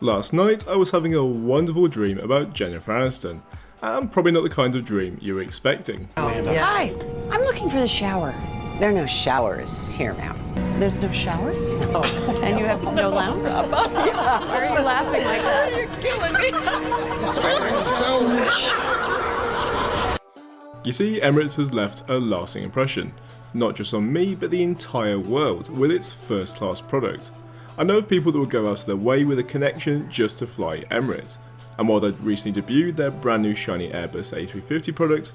Last night I was having a wonderful dream about Jennifer Aniston, and probably not the kind of dream you were expecting. Hi, I'm looking for the shower. There are no showers here, ma'am. There's no shower? Oh. And you have no lounge? Why are you laughing like that? You're killing me. You see, Emirates has left a lasting impression, not just on me but the entire world with its first class product. I know of people that will go out of their way with a connection just to fly Emirates, and while they've recently debuted their brand new shiny Airbus A350 product,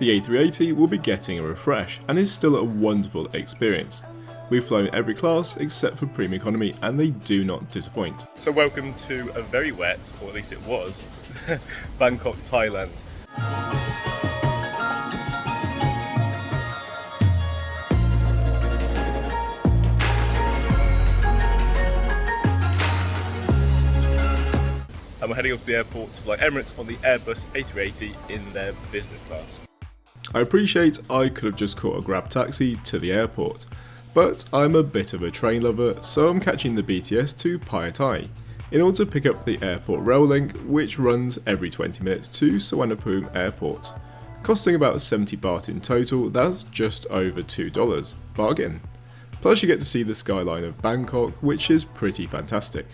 the A380 will be getting a refresh and is still a wonderful experience. We've flown every class except for Premium Economy and they do not disappoint. So welcome to a very wet, or at least it was, Bangkok, Thailand. And we're heading up to the airport to fly Emirates on the Airbus A380 in their business class. I appreciate I could have just caught a grab taxi to the airport, but I'm a bit of a train lover, so I'm catching the BTS to Pattaya in order to pick up the airport rail link, which runs every 20 minutes to Suvarnabhumi Airport. Costing about 70 baht in total, that's just over $2. Bargain. Plus you get to see the skyline of Bangkok, which is pretty fantastic.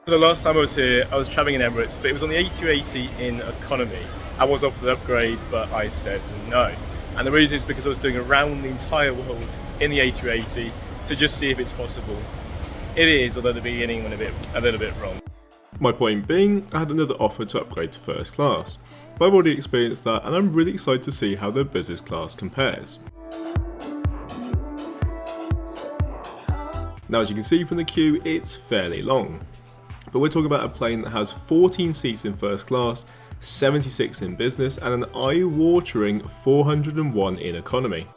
The last time I was here, I was travelling in Emirates, but it was on the A380 in economy. I was offered an upgrade, but I said no. And the reason is because I was doing around the entire world in the A380 to just see if it's possible. It is, although the beginning went a little bit wrong. My point being, I had another offer to upgrade to first class, but I've already experienced that and I'm really excited to see how the business class compares. Now as you can see from the queue, it's fairly long. But we're talking about a plane that has 14 seats in first class, 76 in business, and an eye-watering 401 in economy.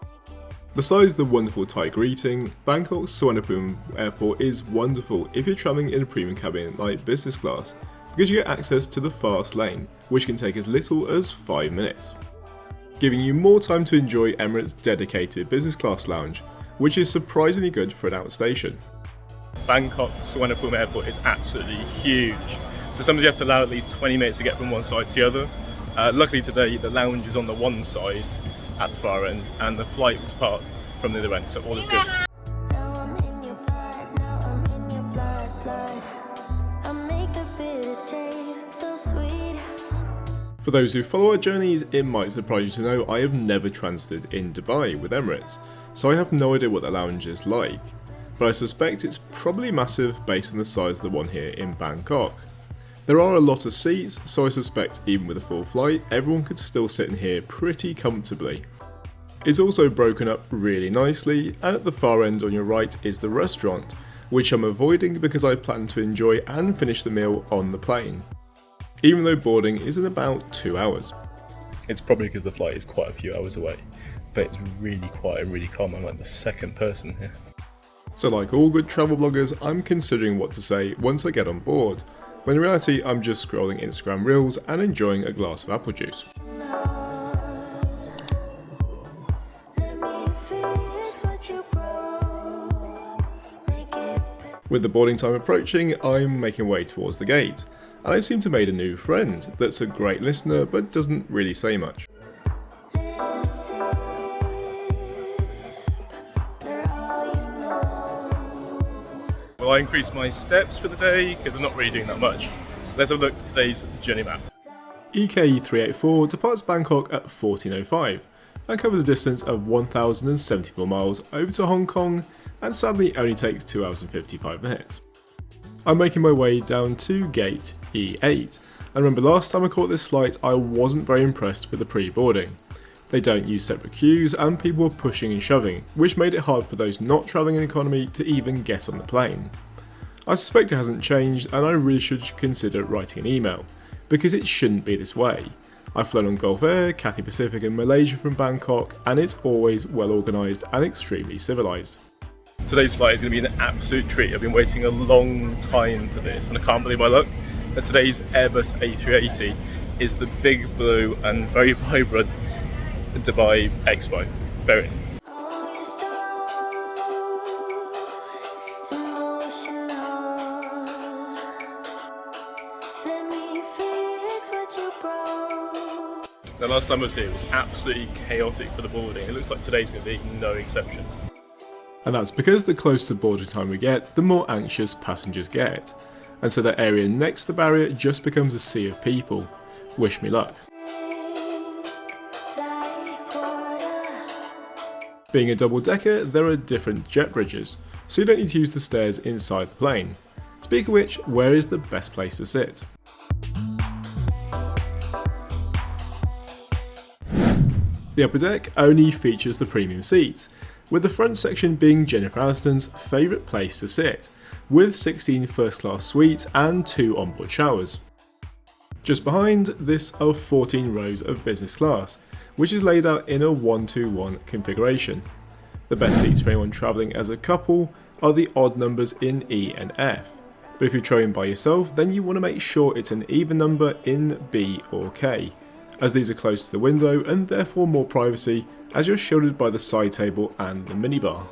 Besides the wonderful Thai greeting, Bangkok's Suvarnabhumi Airport is wonderful if you're travelling in a premium cabin like business class, because you get access to the fast lane, which can take as little as 5 minutes, giving you more time to enjoy Emirates' dedicated business class lounge, which is surprisingly good for an outstation. Bangkok Suvarnabhumi Airport is absolutely huge, so sometimes you have to allow at least 20 minutes to get from one side to the other. Luckily today the lounge is on the one side at the far end and the flight was parked from the other end, so all is good. For those who follow our journeys, it might surprise you to know I have never transited in Dubai with Emirates, so I have no idea what the lounge is like. But I suspect it's probably massive based on the size of the one here in Bangkok. There are a lot of seats, so I suspect even with a full flight, everyone could still sit in here pretty comfortably. It's also broken up really nicely, and at the far end on your right is the restaurant, which I'm avoiding because I plan to enjoy and finish the meal on the plane, even though boarding is in about 2 hours. It's probably because the flight is quite a few hours away, but it's really quiet and really calm. I'm like the second person here. So like all good travel bloggers, I'm considering what to say once I get on board, when in reality I'm just scrolling Instagram reels and enjoying a glass of apple juice. With the boarding time approaching, I'm making way towards the gate, and I seem to have made a new friend that's a great listener but doesn't really say much. Will I increase my steps for the day? Because I'm not really doing that much. Let's have a look at today's journey map. EK 384 departs Bangkok at 14:05 and covers a distance of 1,074 miles over to Hong Kong, and sadly only takes 2 hours and 55 minutes. I'm making my way down to gate E8, and remember last time I caught this flight I wasn't very impressed with the pre-boarding. They don't use separate queues and people were pushing and shoving, which made it hard for those not travelling in economy to even get on the plane. I suspect it hasn't changed and I really should consider writing an email, because it shouldn't be this way. I've flown on Gulf Air, Cathay Pacific and Malaysia from Bangkok, and it's always well organised and extremely civilised. Today's flight is going to be an absolute treat. I've been waiting a long time for this and I can't believe my luck that today's Airbus A380 is the big blue and very vibrant Dubai Expo. Very. last time I was here, it was absolutely chaotic for the boarding. It looks like today's going to be no exception. And that's because the closer to boarding time we get, the more anxious passengers get. And so that area next to the barrier just becomes a sea of people. Wish me luck. Being a double-decker, there are different jet bridges, so you don't need to use the stairs inside the plane. Speaking of which, where is the best place to sit? The upper deck only features the premium seats, with the front section being Jennifer Aniston's favourite place to sit, with 16 first class suites and 2 onboard showers. Just behind this are 14 rows of business class, which is laid out in a 1-2-1 configuration. The best seats for anyone travelling as a couple are the odd numbers in E and F, but if you're travelling by yourself, then you want to make sure it's an even number in B or K, as these are close to the window and therefore more privacy, as you're shielded by the side table and the minibar.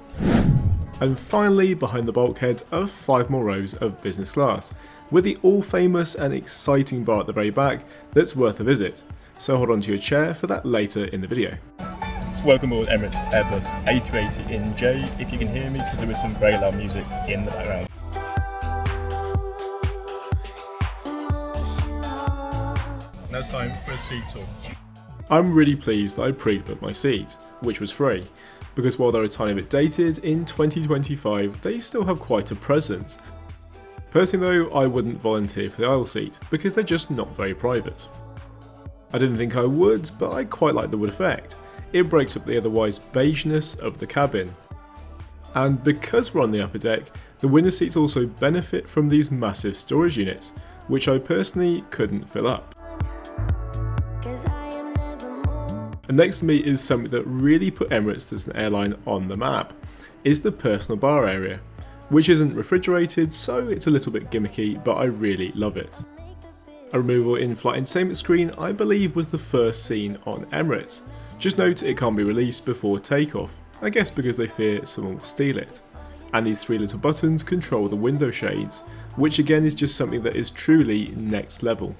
And finally, behind the bulkhead are 5 more rows of business class, with the all famous and exciting bar at the very back that's worth a visit, so hold on to your chair for that later in the video. So welcome aboard Emirates A380 in J, if you can hear me, because there was some very loud music in the background. Now it's time for a seat tour. I'm really pleased that I pre-booked my seat, which was free, because while they're a tiny bit dated, in 2025 they still have quite a presence. Personally though, I wouldn't volunteer for the aisle seat, because they're just not very private. I didn't think I would, but I quite like the wood effect. It breaks up the otherwise beigeness of the cabin. And because we're on the upper deck, the window seats also benefit from these massive storage units, which I personally couldn't fill up. And next to me is something that really put Emirates as an airline on the map, is the personal bar area, which isn't refrigerated, so it's a little bit gimmicky, but I really love it. A removable in-flight entertainment screen I believe was the first seen on Emirates. Just note it can't be released before takeoff, I guess because they fear someone will steal it. And these 3 little buttons control the window shades, which again is just something that is truly next level.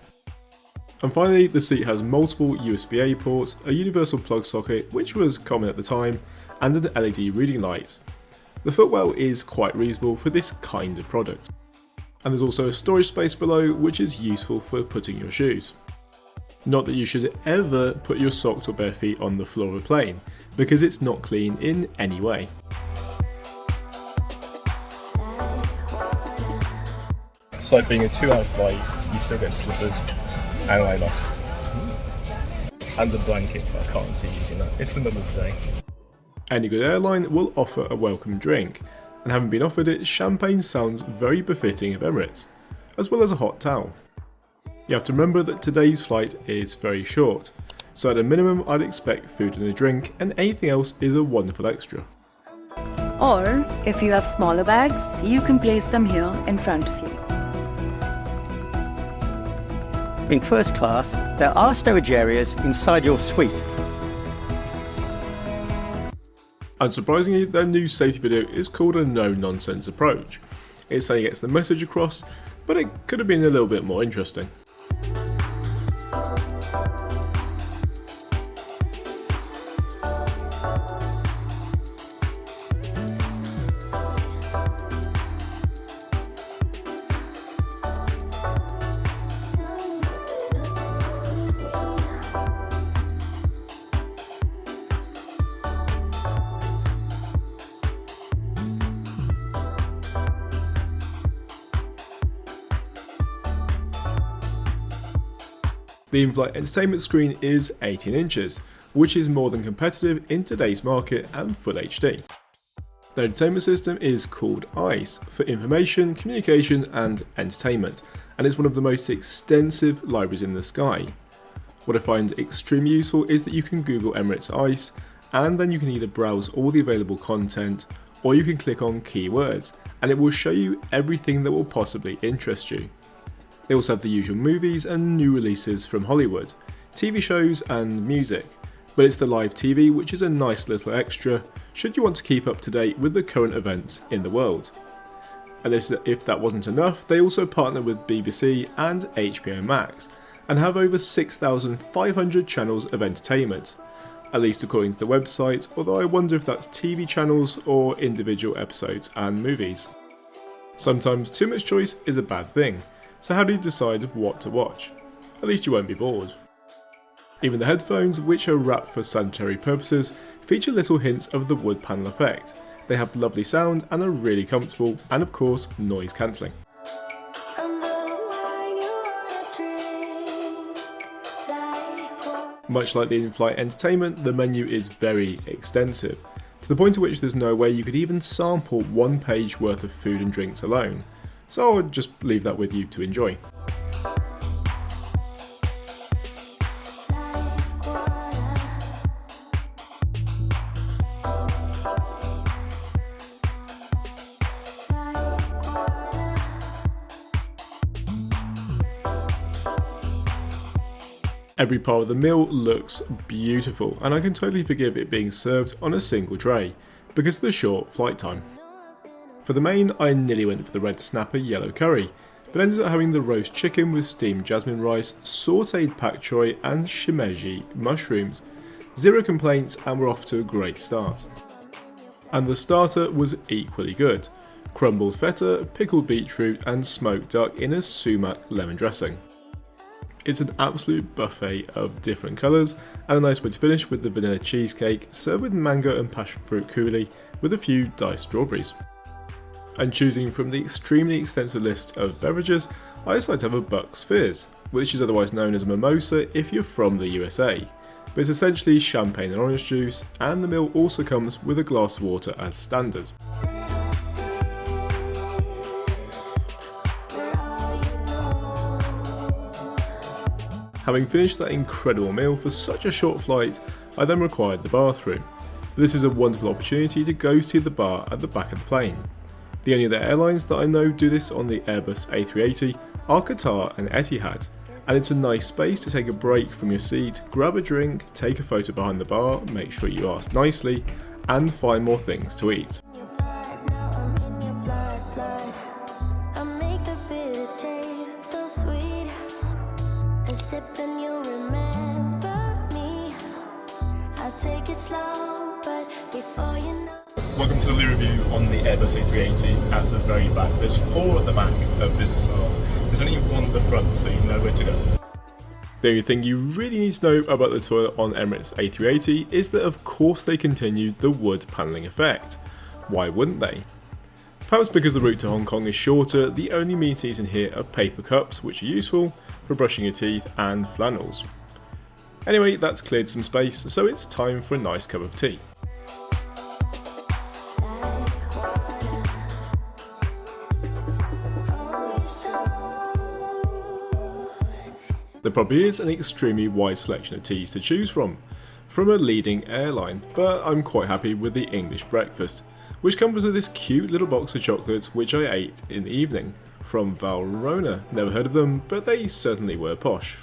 And finally, the seat has multiple USB-A ports, a universal plug socket, which was common at the time, and an LED reading light. The footwell is quite reasonable for this kind of product. And there's also a storage space below, which is useful for putting your shoes. Not that you should ever put your socked or bare feet on the floor of a plane, because it's not clean in any way. Despite being a 2-hour flight, you still get slippers and an eye mask. And a blanket, but I can't see using that. It's the middle of the day. Any good airline will offer a welcome drink, and having been offered it, champagne sounds very befitting of Emirates, as well as a hot towel. You have to remember that today's flight is very short, so at a minimum I'd expect food and a drink, and anything else is a wonderful extra. Or, if you have smaller bags, you can place them here in front of you. In first class, there are storage areas inside your suite. Unsurprisingly, their new safety video is called a no-nonsense approach. It saying it gets the message across, but it could have been a little bit more interesting. The in-flight entertainment screen is 18 inches, which is more than competitive in today's market and Full HD. The entertainment system is called ICE for information, communication and entertainment, and it's one of the most extensive libraries in the sky. What I find extremely useful is that you can Google Emirates ICE, and then you can either browse all the available content, or you can click on keywords, and it will show you everything that will possibly interest you. They also have the usual movies and new releases from Hollywood, TV shows and music, but it's the live TV which is a nice little extra should you want to keep up to date with the current events in the world. And if that wasn't enough, they also partner with BBC and HBO Max, and have over 6,500 channels of entertainment, at least according to the website, although I wonder if that's TV channels or individual episodes and movies. Sometimes too much choice is a bad thing, so how do you decide what to watch? At least you won't be bored. Even the headphones, which are wrapped for sanitary purposes, feature little hints of the wood panel effect. They have lovely sound and are really comfortable, and of course noise cancelling. Much like the in-flight entertainment, the menu is very extensive, to the point at which there's no way you could even sample one page worth of food and drinks alone, so I'll just leave that with you to enjoy. Every part of the meal looks beautiful, and I can totally forgive it being served on a single tray, because of the short flight time. For the main, I nearly went for the red snapper yellow curry, but ended up having the roast chicken with steamed jasmine rice, sautéed pak choy and shimeji mushrooms. Zero complaints, and we're off to a great start. And the starter was equally good. Crumbled feta, pickled beetroot and smoked duck in a sumac lemon dressing. It's an absolute buffet of different colours, and a nice way to finish with the vanilla cheesecake served with mango and passion fruit coulis with a few diced strawberries. And choosing from the extremely extensive list of beverages, I decided to have a Bucks Fizz, which is otherwise known as a mimosa if you're from the USA, but it's essentially champagne and orange juice, and the meal also comes with a glass of water as standard. Having finished that incredible meal for such a short flight, I then required the bathroom. This is a wonderful opportunity to go see the bar at the back of the plane. The only other airlines that I know do this on the Airbus A380 are Qatar and Etihad, and it's a nice space to take a break from your seat, grab a drink, take a photo behind the bar, make sure you ask nicely, and find more things to eat. Welcome to the Lee review on the Airbus A380 at the very back. There's 4 at the back of business class. There's only 1 at the front, so you know where to go. The only thing you really need to know about the toilet on Emirates A380 is that of course they continued the wood panelling effect. Why wouldn't they? Perhaps because the route to Hong Kong is shorter, the only amenities in here are paper cups, which are useful for brushing your teeth, and flannels. Anyway, that's cleared some space, so it's time for a nice cup of tea. There probably is an extremely wide selection of teas to choose from a leading airline, but I'm quite happy with the English breakfast, which comes with this cute little box of chocolates which I ate in the evening, from Valrhona. Never heard of them, but they certainly were posh.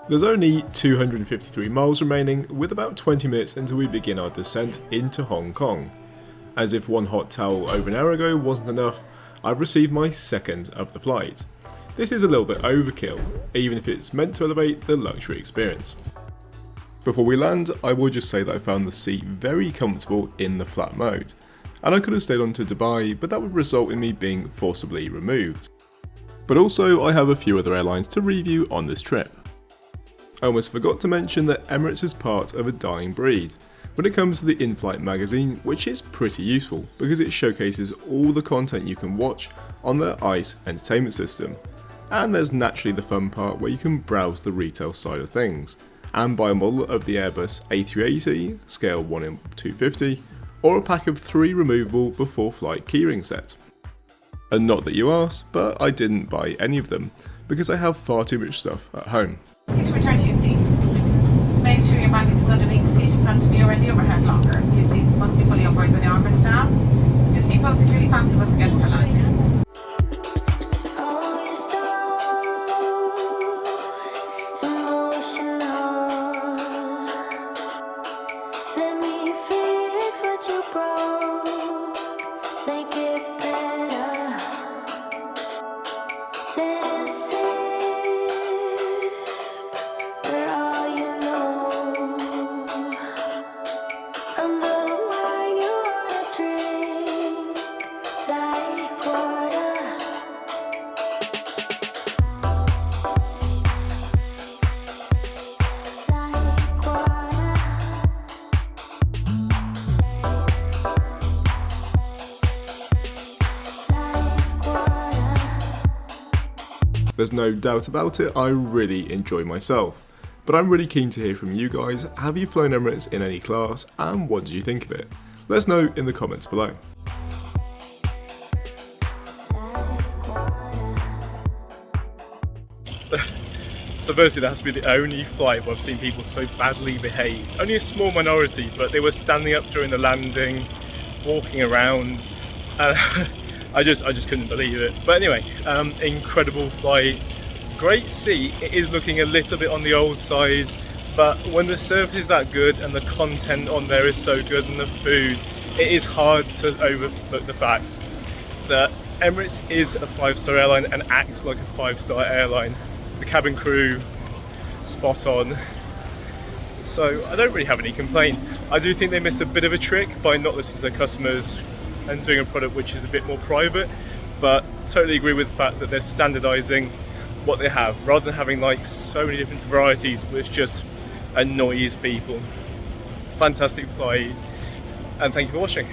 There's only 253 miles remaining, with about 20 minutes until we begin our descent into Hong Kong. As if one hot towel over an hour ago wasn't enough, I've received my second of the flight. This is a little bit overkill, even if it's meant to elevate the luxury experience. Before we land, I will just say that I found the seat very comfortable in the flat mode, and I could have stayed on to Dubai, but that would result in me being forcibly removed. But also, I have a few other airlines to review on this trip. I almost forgot to mention that Emirates is part of a dying breed when it comes to the in-flight magazine, which is pretty useful because it showcases all the content you can watch on their ICE entertainment system. And there's naturally the fun part where you can browse the retail side of things and buy a model of the Airbus A380, scale 1:250, or a pack of 3 removable before flight keyring set. And not that you asked, but I didn't buy any of them because I have far too much stuff at home. Return to your seat. Make sure your bag is underneath the seat in front of you or the overhead locker. Your seat must be fully upright with the armrest down. Your seatbelt securely fastened once again for landing. There's no doubt about it, I really enjoy myself. But I'm really keen to hear from you guys. Have you flown Emirates in any class, and what did you think of it? Let us know in the comments below. So firstly, that has to be the only flight where I've seen people so badly behaved. Only a small minority, but they were standing up during the landing, walking around. I just couldn't believe it. But anyway, incredible flight, great seat. It is looking a little bit on the old side, but when the service is that good and the content on there is so good and the food, it is hard to overlook the fact that Emirates is a 5-star airline and acts like a 5-star airline. The cabin crew, spot on. So I don't really have any complaints. I do think they missed a bit of a trick by not listening to their customers and doing a product which is a bit more private, but totally agree with the fact that they're standardizing what they have rather than having like so many different varieties which just annoys people. Fantastic flight, and thank you for watching.